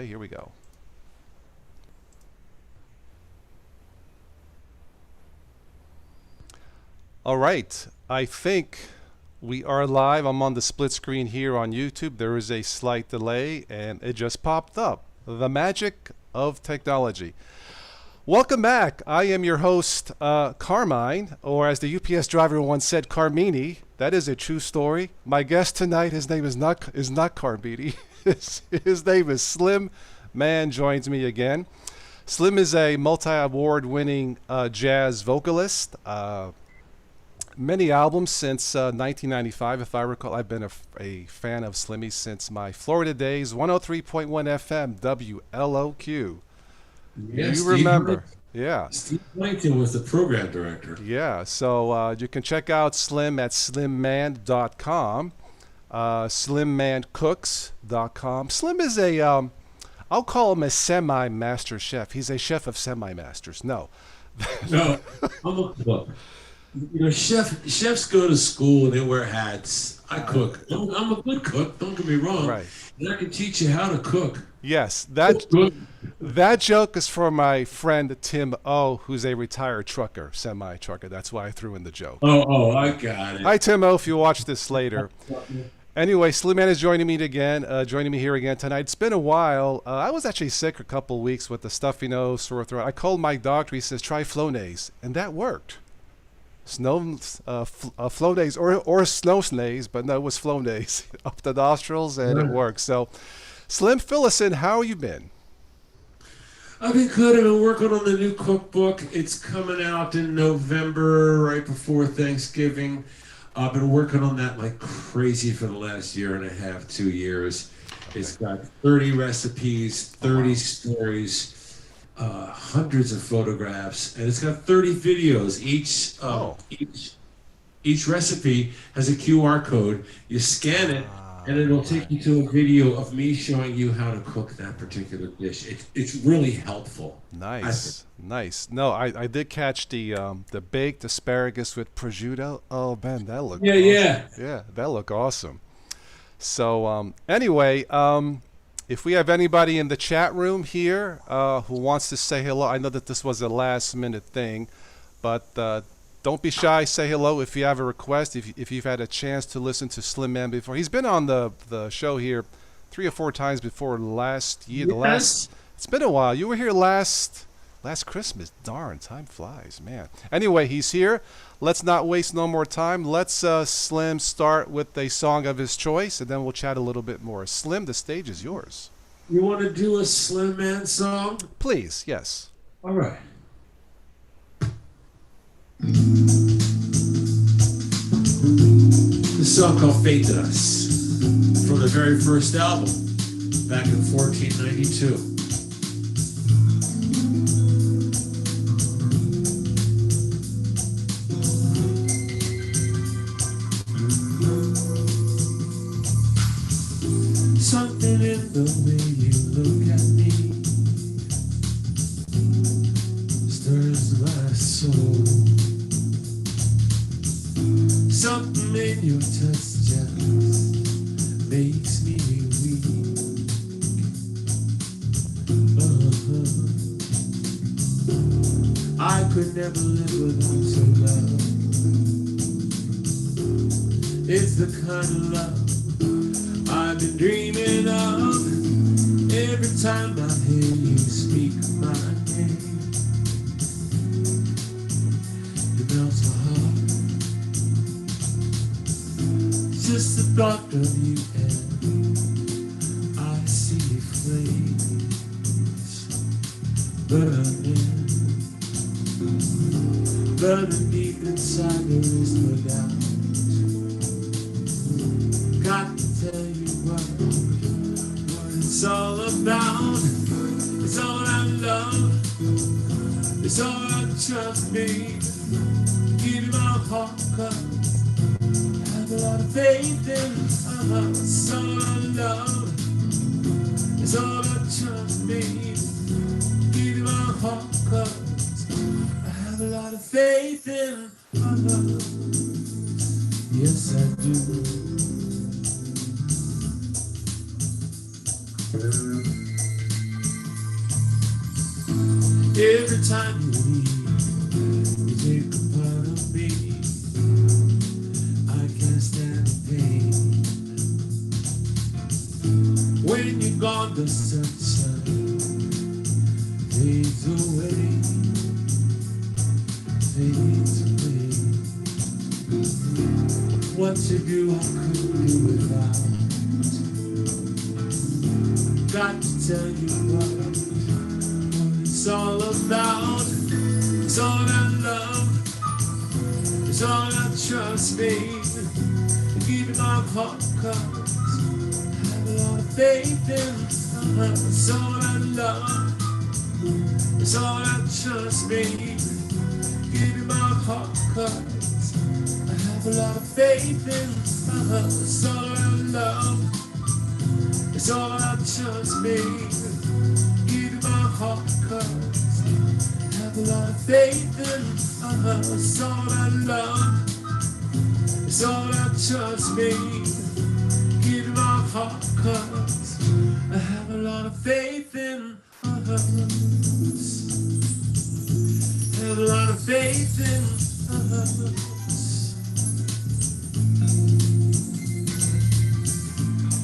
Here we go. All right. I think we are live. I'm on the split screen here on YouTube. There is a slight delay and it just popped up. The magic of technology. Welcome back. I am your host, Carmine, or as the UPS driver once said, Carmini. That is a true story. My guest tonight, his name is not Carmini. His name is Slim Man. Joins me again. Slim is a multi-award-winning jazz vocalist. Many albums since 1995, if I recall. I've been a fan of Slimmy since my Florida days. 103.1 FM, WLOQ. Yes, You remember. Yeah. Steve Huntington was the program director. Yeah. So you can check out Slim at slimman.com, slimmancooks.com. Slim is I'll call him a semi-master chef. He's a chef of semi-masters. No. No, I'm a cook. You know, chefs go to school and they wear hats. I cook. I'm a good cook. Don't get me wrong. Right. And I can teach you how to cook. Yes, Good. that joke is for my friend Tim O, who's a retired trucker, semi-trucker. That's why I threw in the joke. Oh, I got it. Hi, Tim O, if you watch this later. Anyway, Slim Man is joining me here again tonight. It's been a while. I was actually sick a couple weeks with the stuffy nose, sore throat. I called my doctor. He says, try Flonase, and that worked. Flonase or snow snaze, but no, it was Flonase up the nostrils, and it worked. So, Slim, fill us in. How you been? I've been good. I've been working on the new cookbook. It's coming out in November, right before Thanksgiving. I've been working on that like crazy for the last year and a half, 2 years. It's got 30 recipes, 30 stories, hundreds of photographs, and it's got 30 videos. Each recipe has a QR code. You scan it, and it'll take you to a video of me showing you how to cook that particular dish. It's really helpful. Nice. No, I did catch the baked asparagus with prosciutto. Oh man, that looked awesome. Yeah, that looked awesome. So anyway, if we have anybody in the chat room here who wants to say hello, I know that this was a last minute thing, but don't be shy. Say hello if you have a request. If you've had a chance to listen to Slim Man before, he's been on the show here 3 or 4 times before last year. Yes. It's been a while. You were here last Christmas. Darn, time flies, man. Anyway, he's here. Let's not waste no more time. Let's Slim start with a song of his choice, and then we'll chat a little bit more. Slim, the stage is yours. You want to do a Slim Man song? Please, yes. All right. This song called Fate Us from the very first album back in 1492. Something in the way you look at me stirs my soul. Something in your touch just makes me weak. I could never live without your love. It's the kind of love I've been dreaming of. Every time I hear you speak my name, it melts my heart. Just the thought of you and I see flames burning deep inside. There is no doubt. Got to tell you what it's all about. It's all I love. It's all I trust me. Give you my heart, 'cause I have a lot of faith in it's all I love. It's all I trust me. Give you my heart, 'cause I have a lot of faith in love. Yes, I do. Every time you leave, you take a part of me. I can't stand the pain. When you're gone, the sunshine fades away, fades away. What to do, I couldn't do without. Got to tell you what it's all about. It's all that love, it's all that trust me. Keeping my heart covers, have a lot of faith in. It's all that love, it's all that trust me. Keeping my heart covers, I have a lot of faith in. It's all that love, it's all that trust me. Keeping my heart covers, I have a lot of faith in. It's all that love, it's all that trust me. Keeping my heart covers, I have a lot of faith in. Have a lot of faith in us.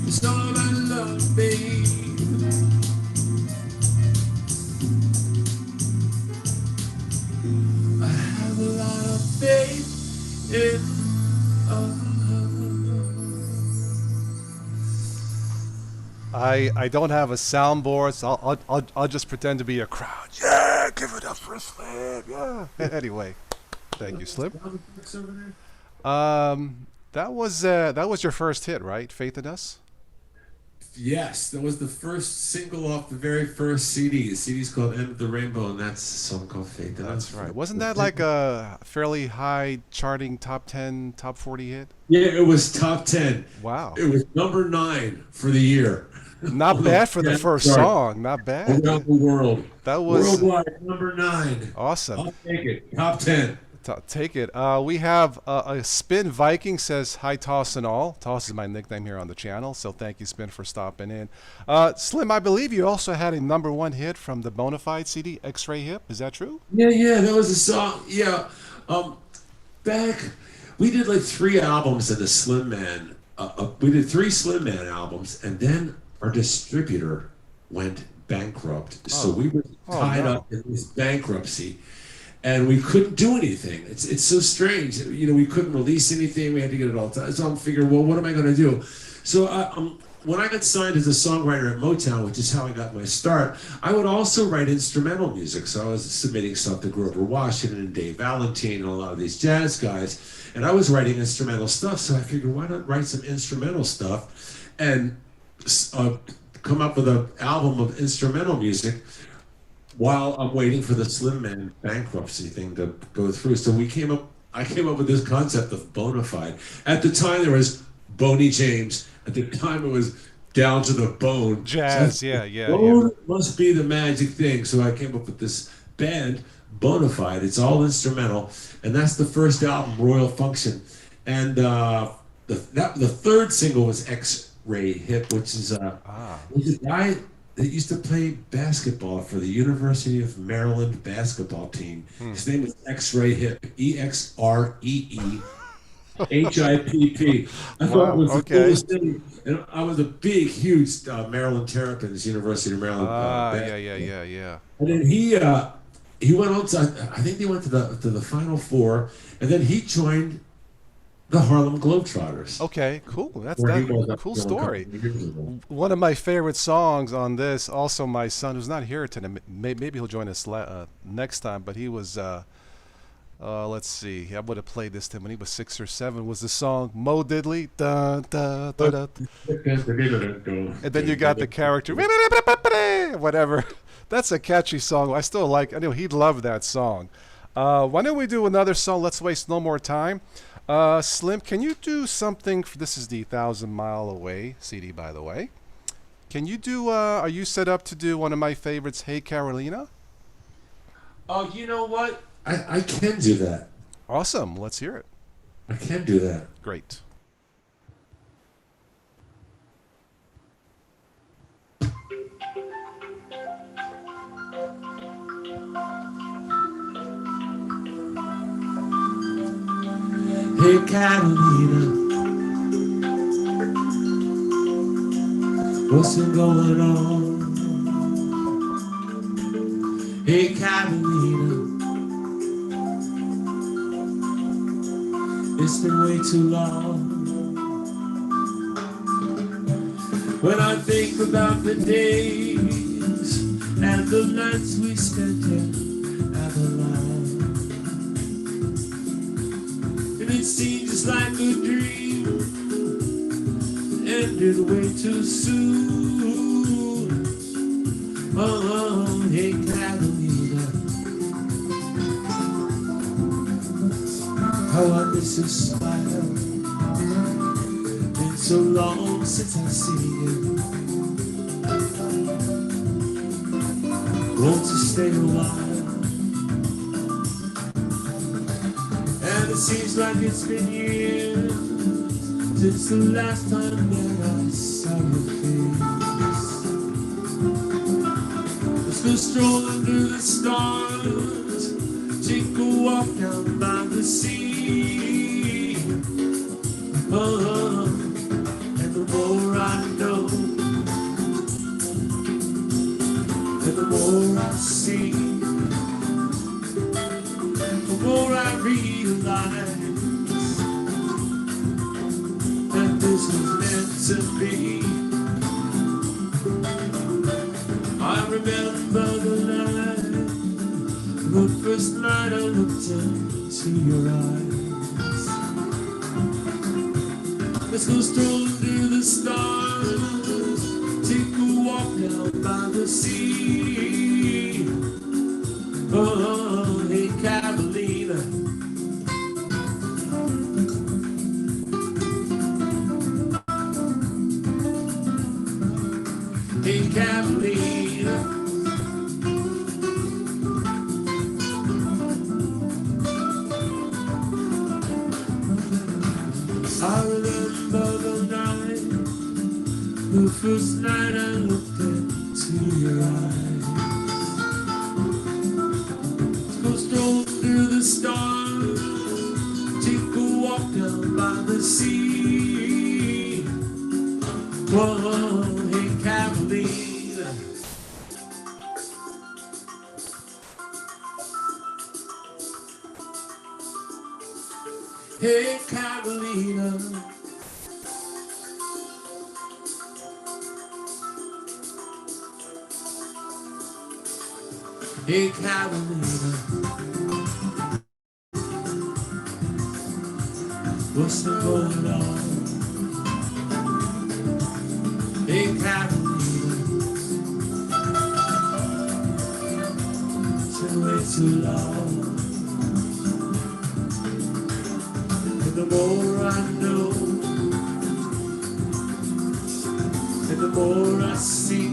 It's all about love, babe. I have a lot of faith in us. I don't have a soundboard, so I'll just pretend to be a crowd. Yeah, give it up for Slim. Yeah. Anyway, thank you, Slim. That was your first hit, right? Faith in Us. Yes, that was the first single off the very first CD. The CD's called End of the Rainbow, and that's a song called Faith in Us. That's right. Wasn't that like a fairly high charting top 10, top 40 hit? Yeah, it was top 10. Wow. It was number 9 for the year. Not bad for the first song. Not bad. Around the world. That was worldwide number 9. awesome. I'll take it. Top 10. Take it. We have a Spin Viking says hi, Toss and all. Toss is my nickname here on the channel, so thank you, Spin, for stopping in. Slim, I believe you also had a #1 hit from the Bonafide CD, X-Ray Hip. Is that true? Yeah, that was a song. Yeah, back we did like 3 albums in the Slim Man. We did 3 Slim Man albums, and then our distributor went bankrupt. So we were tied up in this bankruptcy. And we couldn't do anything. It's so strange. You know, we couldn't release anything. We had to get it all done. So I'm figuring, well, what am I going to do? So when I got signed as a songwriter at Motown, which is how I got my start, I would also write instrumental music. So I was submitting stuff to Grover Washington and Dave Valentine and a lot of these jazz guys. And I was writing instrumental stuff. So I figured, why not write some instrumental stuff and come up with an album of instrumental music while I'm waiting for the Slim Man bankruptcy thing to go through. So I came up with this concept of Bonafide. At the time there was Boney James. At the time it was Down to the Bone. Jazz, so yeah. Bone must be the magic thing. So I came up with this band, Bonafide. It's all instrumental. And that's the first album, Royal Function. And the third single was X-Ray Hip, which is a guy that used to play basketball for the University of Maryland basketball team. His name was X-Ray Hip, EXREE HIPP. I thought it was the coolest thing. And I was a big, huge Maryland Terrapins, University of Maryland. Yeah. And then he went on to, I think they went to the Final Four, and then he joined the Harlem Globetrotters. Okay, cool. That's a cool story. One of my favorite songs on this, also my son, who's not here today, maybe he'll join us next time, but he was, let's see, I would have played this to him when he was 6 or 7, was the song Mo Diddley. Dun, dun, dun, dun. And then you got the character, whatever. That's a catchy song. I still like, I know he'd love that song. Why don't we do another song? Let's waste no more time. Slim, can you do something? This is the 1,000 Mile Away CD, by the way. Can you do, are you set up to do one of my favorites, Hey Carolina? Oh, you know what? I can do that. Awesome. Let's hear it. I can do that. Great. Hey Catalina, what's been going on? Hey Catalina, it's been way too long. When I think about the days and the nights we spent in Avalon, and it seems just like a dream ended way too soon. Oh, hey Catalina, how I miss your smile. Been so long since I see you. Won't you stay a while? And it seems like it's been years since the last time that I saw your face. Let's go strolling through the stars, take a walk down by the sea. Oh, and the more I know, and the more I see, the more I realize that this was meant to be. I remember the night, the first night I looked into your eyes. Let's go strolling through the stars, take a walk down by the sea. Oh, hey Catalina, hey Catalina, I remember the night, the first night I looked into your eyes. Go stroll through the stars, take a walk down by the sea. Whoa, hey Catalina, hey Catalina, hey Catalina, what's been going on? Hey Catalina, it's been way too long. And the more I know, and the more I see,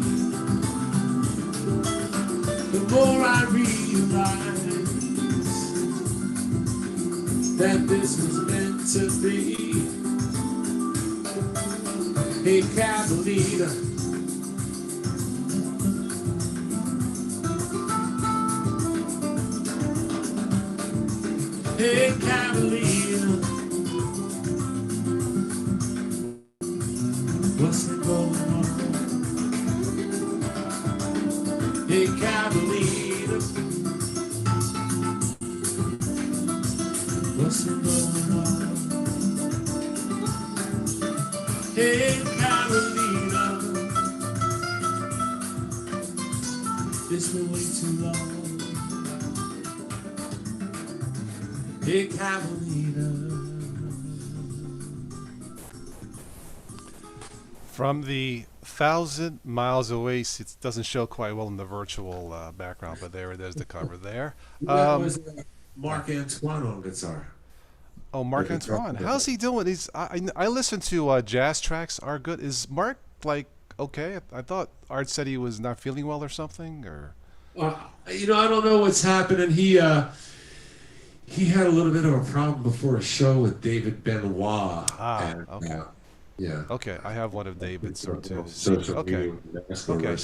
the more I realize that this was meant to be. Hey Catalina, hey Catalina, what's been going on? Hey Catalina, what's been going on? Hey Catalina, it's been way too long. Hey Catalina. From the 1,000 miles away, it doesn't show quite well in the virtual background, but there it is, the cover there. That was Mark Antoine on guitar. Oh, Mark Antoine, how's he doing? I listen to jazz tracks are good. Is Mark like okay? I thought Art said he was not feeling well or something, or I don't know what's happening. He had a little bit of a problem before a show with David Benoit. Okay. Yeah. Okay, I have one of David's or two. Okay. Okay.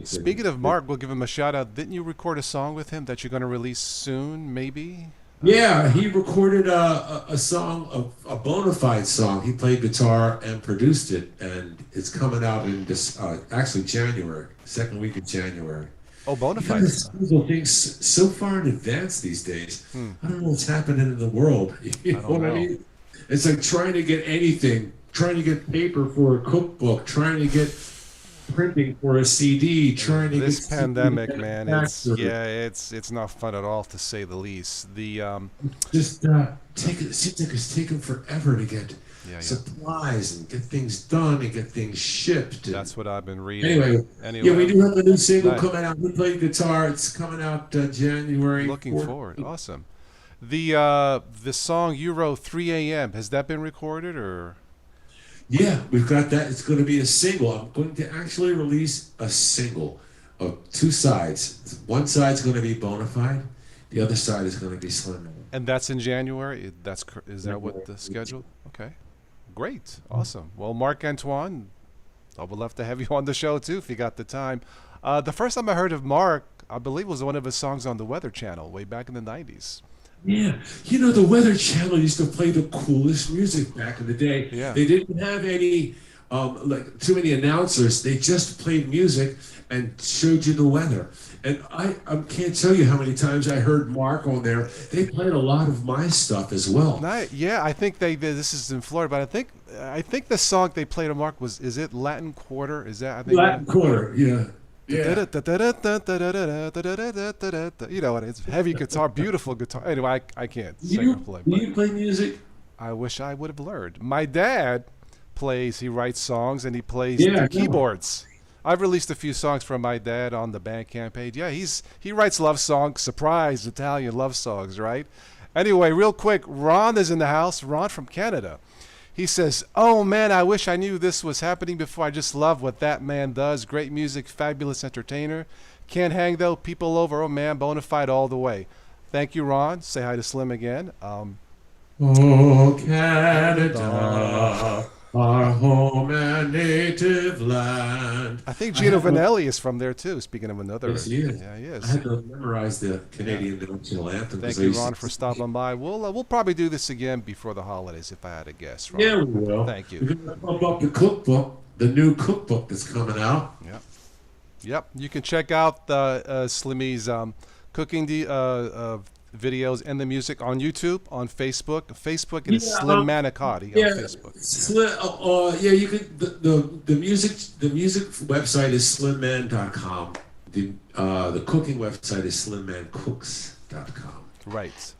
Speaking of Mark, we'll give him a shout out. Didn't you record a song with him that you're going to release soon, maybe? Yeah, he recorded a song, a bona fide song. He played guitar and produced it, and it's coming out in this actually January, second week of January. Oh, You got to Bonafides. schedule things so far in advance these days. Hmm. I don't know what's happening in the world. You I know don't what I know. mean? It's like trying to get anything, trying to get paper for a cookbook, trying to get printing for a CD, trying to get This CD pandemic, man, it's manufactured. yeah, it's not fun at all to say the least. The Just take it seems like it's taken forever to get yeah, yeah. supplies and get things done and get things shipped. And That's what I've been reading. anyway, yeah, we Anyway, do have a new single nice. coming out. We played guitar. It's coming out January Looking 4th. forward. Awesome. The song you wrote 3 a.m. has that been recorded or Yeah, we've got that. It's going to be a single. I'm going to actually release a single of two sides. One side's going to be Bonafide. The other side is going to be Slim. and that's in January? Is that what the schedule? Okay. Great. Awesome. Well, Marc Antoine, I would love to have you on the show too if you got the time. The first time I heard of Mark, I believe was one of his songs on the Weather Channel way back in the 90s. Yeah, you know, the Weather Channel used to play the coolest music back in the day. Yeah. They didn't have any, like too many announcers. They just played music and showed you the weather. And I can't tell you how many times I heard Mark on there. They played a lot of my stuff as well. Yeah, I think they did. This is in Florida, but I think the song they played on Mark was, is it Latin Quarter? Is that I think Latin Quarter, yeah. Yeah. you know what? It's heavy guitar, beautiful guitar. Anyway, I can't Do sing or you, play, do but you play music? I wish I would have learned. My dad plays. He writes songs and he plays Yeah, the I know. keyboards. I've released a few songs from my dad on the Bandcamp page. Yeah, he writes love songs, surprise Italian love songs, right? Anyway, real quick, Ron is in the house. Ron from Canada. He says, "Oh man, I wish I knew this was happening before. I just love what that man does. Great music, fabulous entertainer. Can't hang though. People over. Oh man, bona fide all the way." Thank you, Ron. Say hi to Slim again. Oh, Uh, Canada, our home and native land. I think I Gino have a Vanelli is from there too. Speaking of another, Yes, he is. yeah, he I is. had to memorize the Yeah. Canadian national anthem because Thank I you, used Ron, for to. stopping by. We'll probably do this again before the holidays if I had to guess, Ron. Yeah, we will. Thank you. We're gonna pump up the cookbook, the new cookbook that's coming out. Yep. Yep. You can check out the Slimmy's cooking videos and the music on YouTube, on Facebook. Facebook, it is Yeah, Slim Manicotti on yeah, Facebook. Yeah. yeah. You could the music website is slimman.com. The cooking website is slimmancooks.com. Right.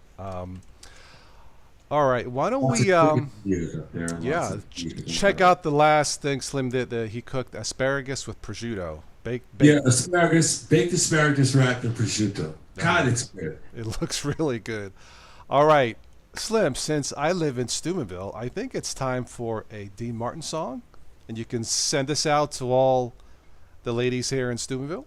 All right. Why don't Lots of we cooking videos up there. And lots yeah, of music check about out the last thing Slim did. He cooked asparagus with prosciutto. Yeah, Baked. baked asparagus wrapped in prosciutto. God, it's good. It looks really good. All right, Slim, since I live in Steubenville, I think it's time for a Dean Martin song. And you can send this out to all the ladies here in Steubenville.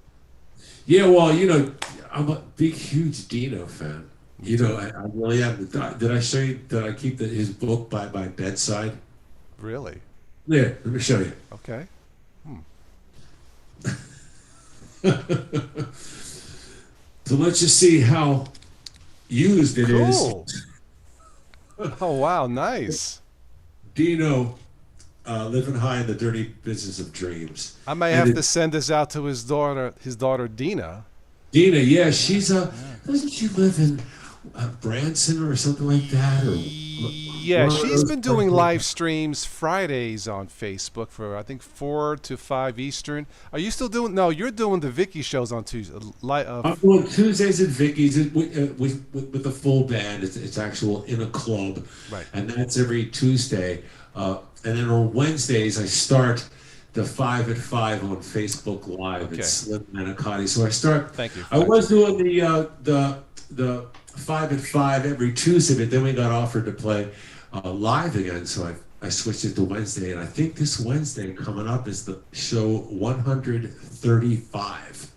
Yeah, well, you know, I'm a big, huge Dino fan. Me You know, too. I really am. Did I show you? Did I keep his book by my bedside? Really? Yeah, let me show you. Okay. Hmm. So let's just see how used it is. Cool. Oh, wow. Nice. Dino, living high in the dirty business of dreams. I may And have to it, send this out to his daughter Dina. Dina, yeah, Yeah, she's yeah. doesn't she live in Branson or something like that, or Yeah, one of she's those been doing places? live streams Fridays on Facebook for I think 4 to 5 Eastern. Are you still doing? No, you're doing the Vicky shows on Tuesday. I'm doing Tuesdays at Vicky's with the full band. It's actual in a club, Right. and that's every Tuesday. And then on Wednesdays I start the 5 at 5 on Facebook Live. Okay. It's Slim Manicotti. So I start. Thank you. I was doing the 5 at 5 every Tuesday, but then we got offered to play live again, so I switched it to Wednesday. And I think this Wednesday coming up is the show 135.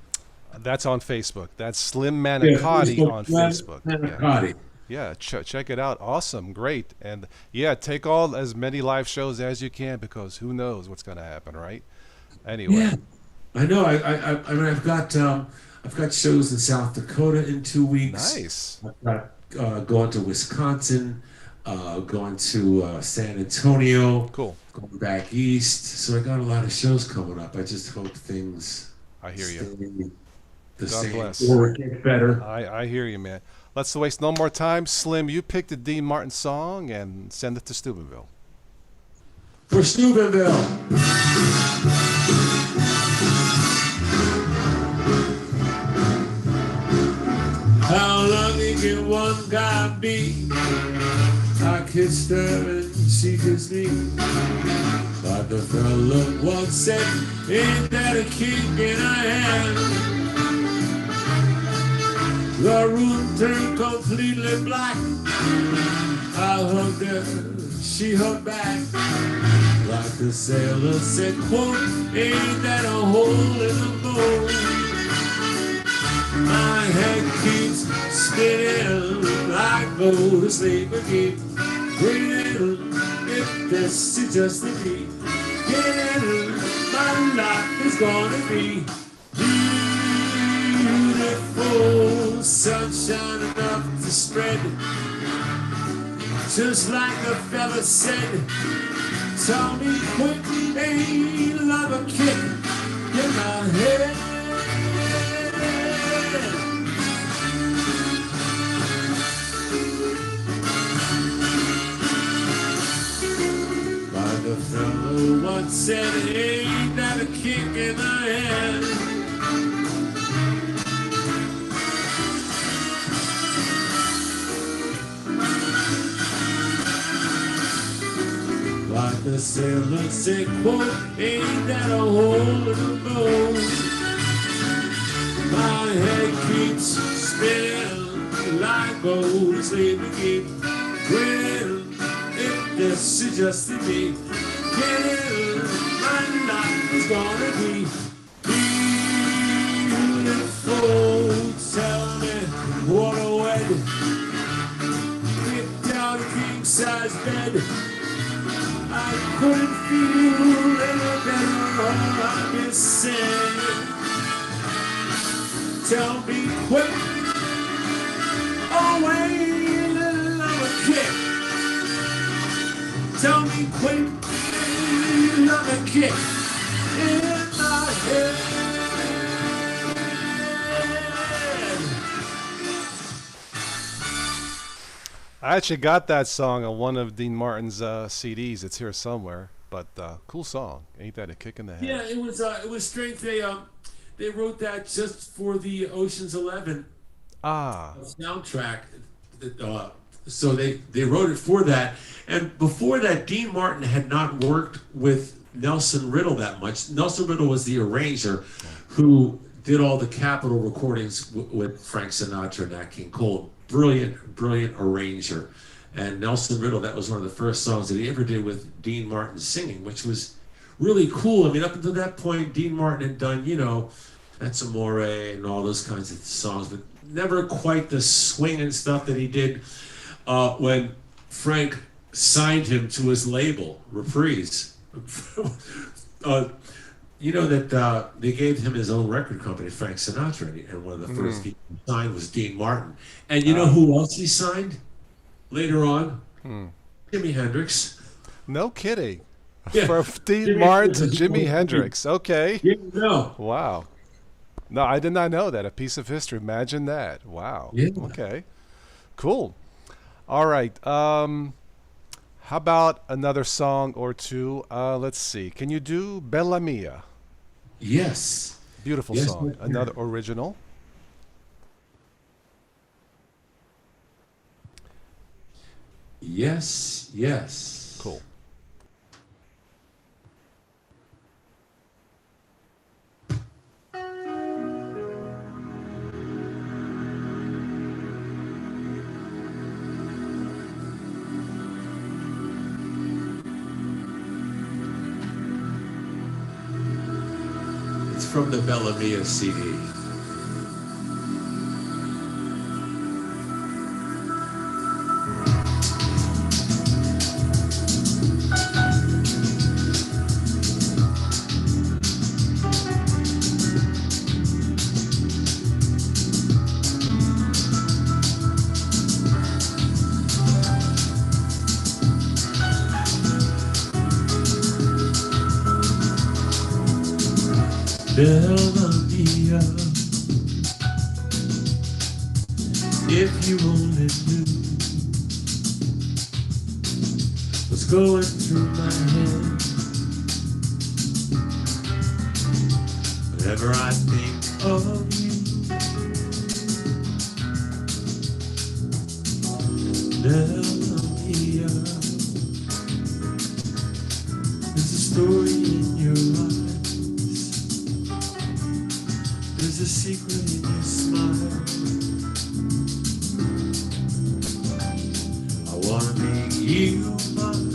That's on Facebook. That's Slim Yeah, Manicotti Facebook on Slim Facebook. Yeah. Manicotti. Yeah, check it out. Awesome, great, and yeah, take all as many live shows as you can because who knows what's going to happen, right? Anyway, Yeah, I know. I mean, I've got shows in South Dakota in 2 weeks. nice. I've got going to Wisconsin, going to San Antonio, Cool. going back east. So I got a lot of shows coming up. I just hope things I hear stay you. the God same bless. or get better. I hear you, man. Let's waste no more time. Slim, you pick the Dean Martin song and send it to Steubenville. For Steubenville. How long can one guy be? I kissed her and she kissed me. But the fella once said, ain't that a kink in a hand? The room turned completely black. I hugged her, she hugged back. Like the sailor said, quote, ain't that a hole in the boat? My head keeps spinning, I go to sleep and keep breathing. If this is just a beat, getting my life is gonna be beautiful, sunshine enough to spread. Just like the fella said, tell me quick, ain't love a kick in my head. The fellow once said, ain't that a kick in the head? Like the sailor said, quote, ain't that a hole in the boat? My head keeps spinning, like go to sleep and keep grinning. If this is just to be, getting my life is gonna be beautiful. Tell me what a wed. Get down a king size bed. I couldn't feel any better. I've been saying, tell me quick. Oh wait, I'm a kick. Tell me quick, love a kick in my head. I actually got that song on one of Dean Martin's CDs. It's here somewhere, but cool song. Ain't that a kick in the head? Yeah, it was strange. They wrote that just for the Ocean's 11 Ah, soundtrack. So they wrote it for that. And before that, Dean Martin had not worked with Nelson Riddle that much. Nelson Riddle was the arranger who did all the Capitol recordings with Frank Sinatra and Nat King Cole. Brilliant, brilliant arranger. And Nelson Riddle, that was one of the first songs that he ever did with Dean Martin singing, which was really cool. I mean, up until that point, Dean Martin had done, That's Amore and all those kinds of songs, but never quite the swinging stuff that he did when Frank signed him to his label, Reprise. That they gave him his own record company, Frank Sinatra, and one of the first people he signed was Dean Martin. And you know who else he signed later on? Jimi Hendrix. no kidding. Yeah. From Dean Martin to Jimi Hendrix. Okay. Yeah, no. Wow. No, I did not know that. A piece of history. Imagine that. Wow. Yeah. Okay. Cool. All right. How about another song or two? Let's see. Can you do Bellamia? Yes. Beautiful Yes, song. I can. Another original. Yes, yes. Cool. It's from the Bellamia CD. Bellamia. If you only knew what's going through my head whenever I think of you. Bellamia, there's a story in your eyes, there's a secret in your smile. I wanna make you mine.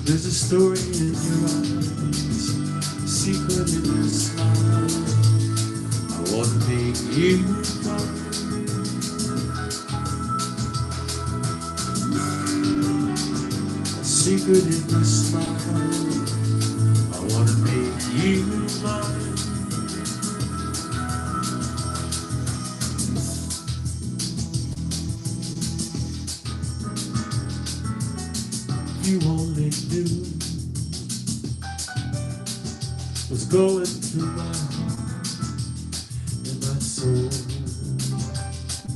There's a story in your eyes, a secret in your smile. I wanna make you mine. Secret in your smile. I wanna make you mine. You only knew what's going through my heart and my soul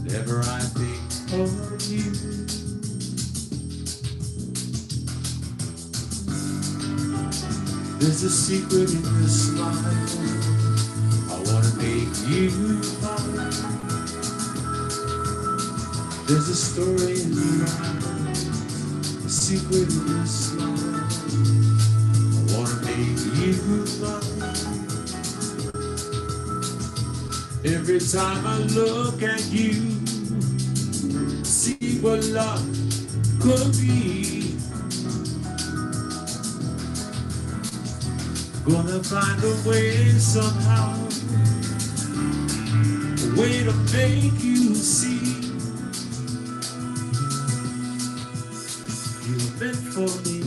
whenever I think of you. There's a secret in your smile. I wanna make you mine. There's a story in your eyes, a secret in your smile. I wanna make you mine. Every time I look at you, see what love could be. Gonna find a way somehow, a way to make you see you were meant for me.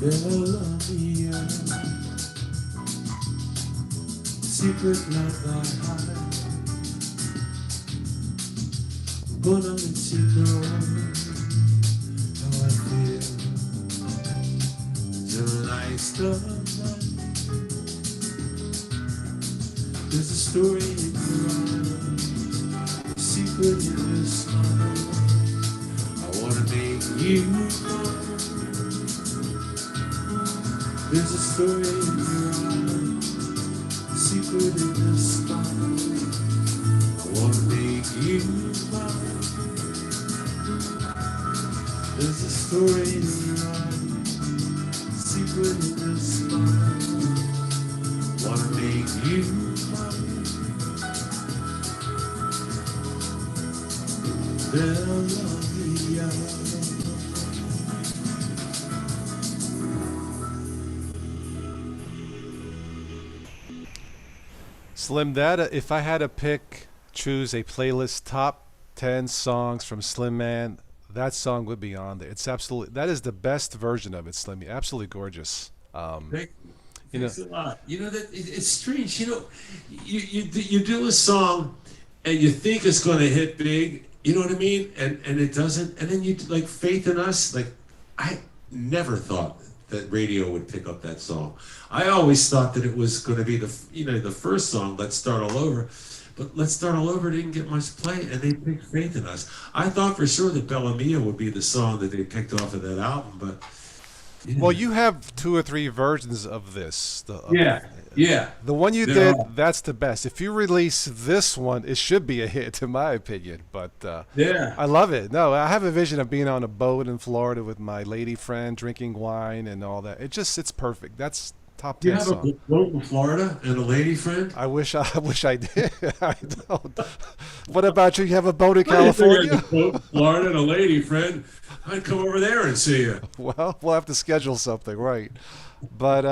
Bellamia, secret love I hide. Gonna let you know how I feel. Tonight's the night. There's a story in your eyes, a secret in your smile. I wanna make you mine. There's a story in your eyes, a secret in your smile. I wanna make you mine. There's a story in your eyes, a secret in your smile. Wanna make you mine. Bellamia. Slim Data, if I had to choose a playlist top 10 songs from Slim Man, that song would be on there. It's absolutely, that is the best version of it, Slimmy. Absolutely gorgeous. Thanks a lot. You know that it's strange. You know, you do a song and you think it's going to hit big. You know what I mean? And it doesn't. And then you like Faith in Us. Like I never thought that radio would pick up that song. I always thought that it was going to be the first song, Let's Start All Over. But Let's Start All Over didn't get much play, and they picked Faith in Us. I thought for sure that Bellamia would be the song that they picked off of that album, but yeah. Well, you have 2 or 3 versions of this. Yeah. The one you did, that's the best. If you release this one, it should be a hit, in my opinion. But Yeah. I love it. No, I have a vision of being on a boat in Florida with my lady friend, drinking wine and all that. It's perfect. That's top 10 You have song. a boat in Florida and a lady friend? I wish I did. I don't. What about you? You have a boat in I didn't know you had California? a boat in Florida and a lady friend. I'd come over there and see you. Well, we'll have to schedule something, right? But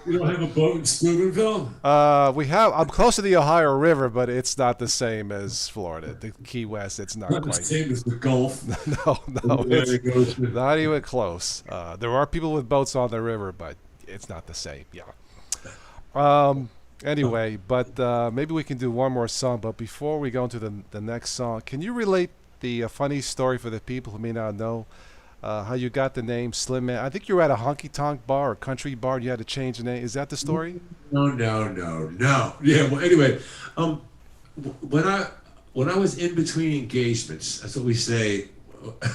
You don't have a boat in Steubenville? I'm close to the Ohio River, but it's not the same as Florida. The Key West, it's not Not the quite. same as the Gulf. No, There it's it goes. not even close. There are people with boats on the river, but it's not the same. Yeah. Anyway, but maybe we can do one more song. But before we go into the next song, can you relate the funny story for the people who may not know how you got the name Slim Man? I think you were at a honky tonk bar or country bar. And you had to change the name. Is that the story? No, no, no, no. Yeah. Well, anyway, um, when I was in between engagements, that's what we say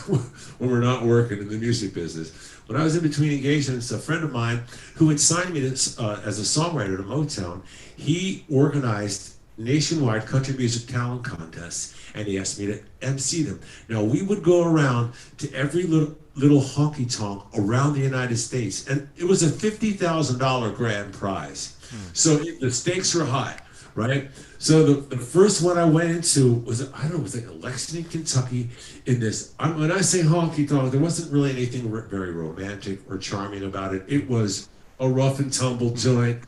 when we're not working in the music business. When I was in between engagements, a friend of mine who had signed me to, as a songwriter to Motown, he organized nationwide country music talent contests, and he asked me to MC them. Now we would go around to every little honky tonk around the United States, and it was a $50,000 grand prize. So the stakes were high, right? So the first one I went into was, I don't know, it was like Lexington, Kentucky. In this, when I say honky tonk, there wasn't really anything very romantic or charming about it. It was a rough and tumble joint,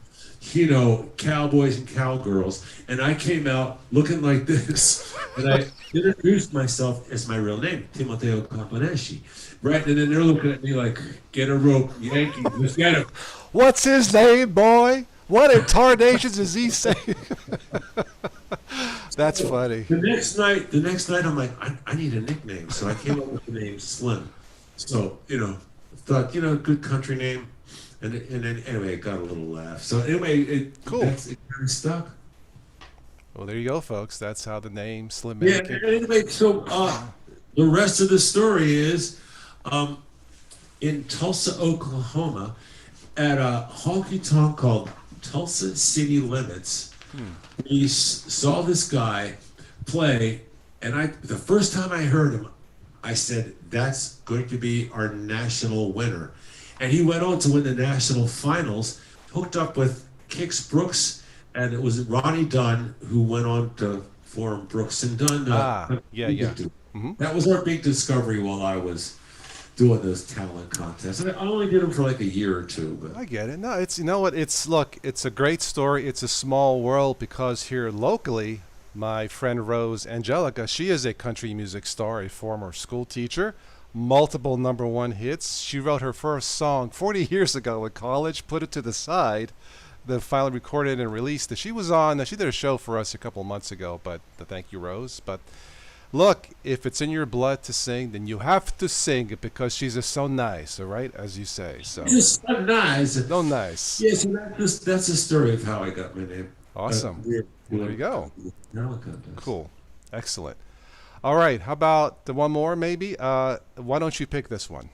you know, cowboys and cowgirls. And I came out looking like this, and I introduced myself as my real name, Timoteo Campanesci, right? And then they're looking at me like, get a rope, Yankee, let's get him. What's his name, boy? What in tarnations is he saying? That's funny. The next night, I'm like, I need a nickname, so I came up with the name Slim. So thought good country name, and then anyway, it got a little laugh. So anyway, Cool. it kind of stuck. Well, there you go, folks. That's how the name Slim Yeah. Man came. Anyway, so the rest of the story is, in Tulsa, Oklahoma, at a honky tonk called Tulsa City Limits. We saw this guy play, and the first time I heard him, I said, that's going to be our national winner. And he went on to win the national finals, hooked up with Kix Brooks, and it was Ronnie Dunn who went on to form Brooks and Dunn. Yeah. Mm-hmm. That was our big discovery while I was doing those talent contests. And I only did them for like a year or two. But I get it. No, it's it's a great story. It's a small world because here locally, my friend Rose Angelica, she is a country music star, a former school teacher, multiple #1 hits. She wrote her first song 40 years ago in college, put it to the side, then finally recorded and released it. She did a show for us a couple months ago, but thank you, Rose. But look, if it's in your blood to sing, then you have to sing it because she's just so nice, all right, as you say. So just so nice. so nice. Yeah, so that's the story of how I got my name. Awesome. There you go. Talent contest. Cool. Excellent. All right. How about the one more, maybe? Why don't you pick this one?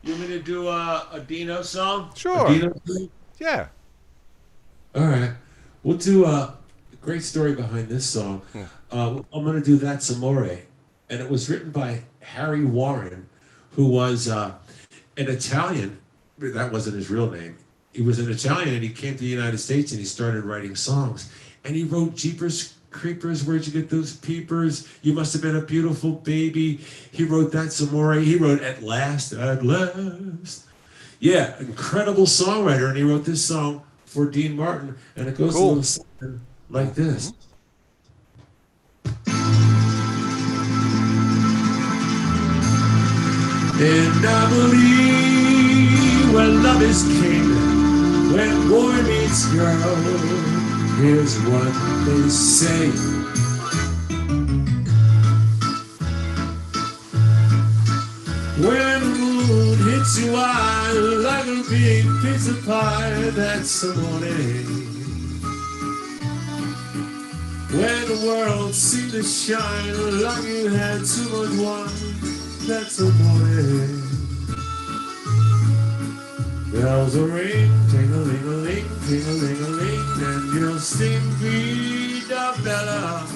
You want me to do a Dino song? Sure. A Dino song? Yeah. All right. We'll do a great story behind this song. I'm going to do That's Amore. And it was written by Harry Warren, who was an Italian. That wasn't his real name. He was an Italian, and he came to the United States, and he started writing songs. And he wrote Jeepers Creepers, Where'd You Get Those Peepers? You Must Have Been a Beautiful Baby. He wrote That's Amore. He wrote At Last, At Last. Yeah, incredible songwriter. And he wrote this song for Dean Martin, and it goes a little something like this. And I believe when love is king, when boy meets girl, here's what they say. When the moon hits you high like a big pizza pie, that's the morning. When the world seemed to shine like you had too much wine, that's the morning. Bells will ring, ting-a-ling-a-ling, ting-a-ling-a-ling, and you'll sing Vida Bella.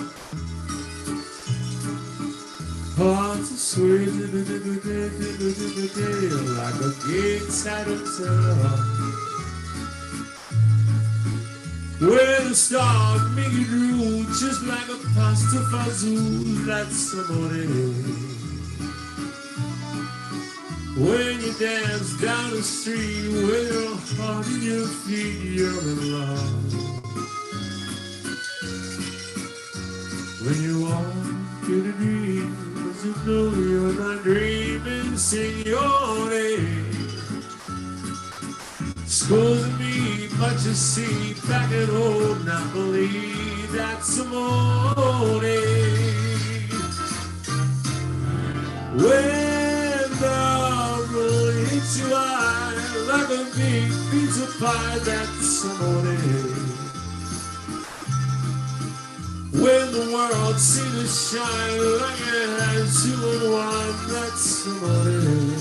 Hearts are sweet, like a gate tarantella. Where the stars make you drool, just like a pasta fazool, that's the morning. When you dance down the street with your heart in your feet, you're in love. When you walk in a dream, cause you know you're not dreaming, sing your name. Scusa me, But you see, back at old Napoli, that's the morning. When the road hits you high like a big pizza pie, that's the morning. When the world seems to shine like it has two in one, that's the morning.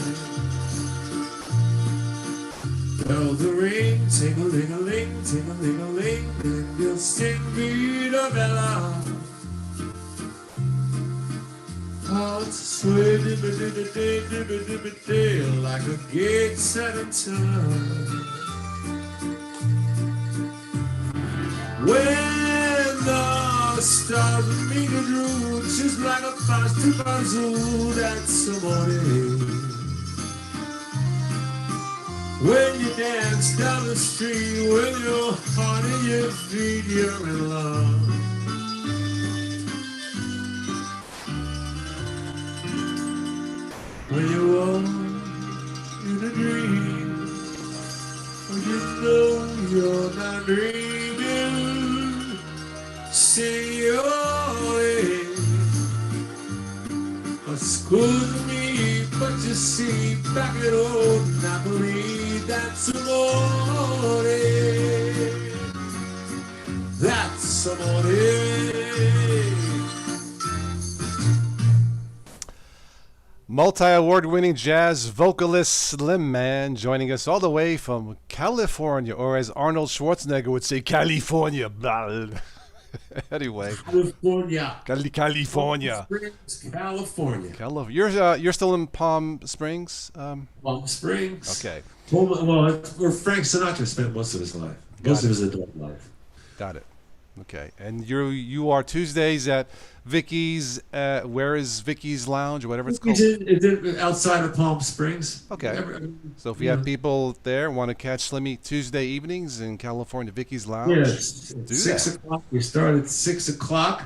Bells ring, ting-a-ling-a-ling, ting-a-ling-a-ling, and you'll sing Vita Bella. Hearts sway, dibba-dibba-day, like a gate set in time. When the stars meet the roots, just like a fast to bazoo, that's the morning. When you dance down the street with your heart in your feet, you're in love. When you walk in a dream, you know you're not dreaming. Say your name. Excuse me, but you see, back at old Napoli, that's amore. That's amore. Multi-award-winning jazz vocalist Slim Man joining us all the way from California, or as Arnold Schwarzenegger would say, California. Anyway, California. California. California. You're still in Palm Springs? Palm Springs. Okay. Well, where Frank Sinatra spent most of his life. Most of his adult life. Got it. Okay. And you are Tuesdays at Vicky's, where is Vicky's Lounge, or whatever it's called? It's outside of Palm Springs. Okay. So if you have people there want to catch Slimmy Tuesday evenings in California, Vicky's Lounge, yes, 6 o'clock. We start at 6 o'clock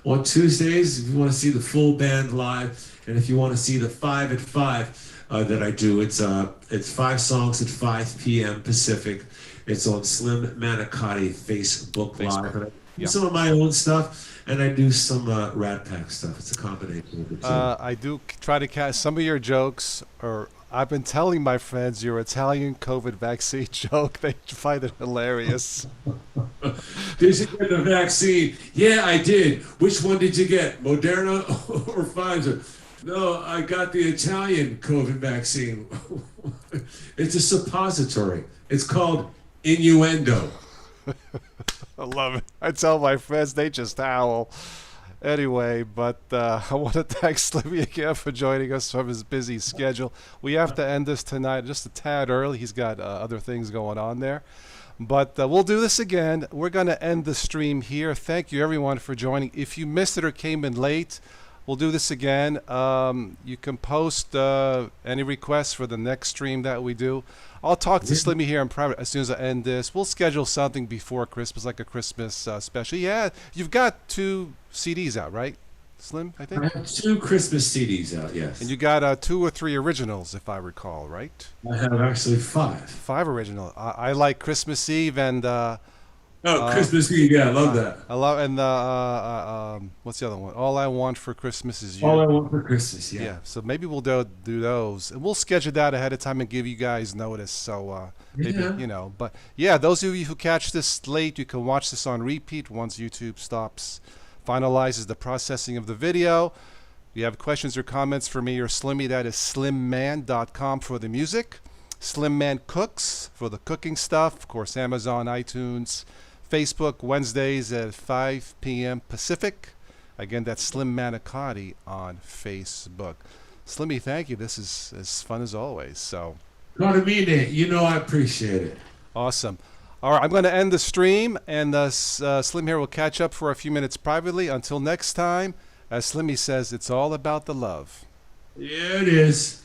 on Tuesdays. If you want to see the full band live, and if you want to see the 5 at 5 that I do, it's 5 songs at 5 p.m. Pacific. It's on Slim Manicotti Facebook Live. And I do some of my own stuff, and I do some Rat Pack stuff. It's a combination of the two. I do try to catch some of your jokes, or I've been telling my friends your Italian COVID vaccine joke. They find it hilarious. Did you get the vaccine? Yeah, I did. Which one did you get, Moderna or Pfizer? No, I got the Italian COVID vaccine. It's a suppository. It's called innuendo. I love it. I tell my friends, they just howl. Anyway, but I want to thank Slimmy again for joining us from his busy schedule. We have to end this tonight just a tad early. He's got other things going on there. But we'll do this again. We're going to end the stream here. Thank you, everyone, for joining. If you missed it or came in late, we'll do this again. You can post any requests for the next stream that we do. I'll talk to Slimmy here in private as soon as I end this. We'll schedule something before Christmas, like a Christmas special. Yeah, you've got 2 CDs out, right, Slim, I think? I have 2 Christmas CDs out, yes. And you got 2 or 3 originals, if I recall, right? I have actually 5. 5 original. I like Christmas Eve and... Christmas Eve, yeah, I love that. I love, and what's the other one? All I Want for Christmas Is You. All I Want for Christmas, yeah. Yeah, so maybe we'll do those. And we'll schedule that ahead of time and give you guys notice. So maybe, but yeah, those of you who catch this late, you can watch this on repeat once YouTube finalizes the processing of the video. If you have questions or comments for me or Slimmy, that is slimman.com for the music. Slim Man Cooks for the cooking stuff. Of course, Amazon, iTunes, Facebook, Wednesdays at 5 p.m. Pacific. Again, that's Slim Manicotti on Facebook. Slimmy, thank you. This is as fun as always. So, Gotta mean it. I appreciate it. Awesome. All right, I'm going to end the stream, and Slim here will catch up for a few minutes privately. Until next time, as Slimmy says, it's all about the love. Yeah, it is.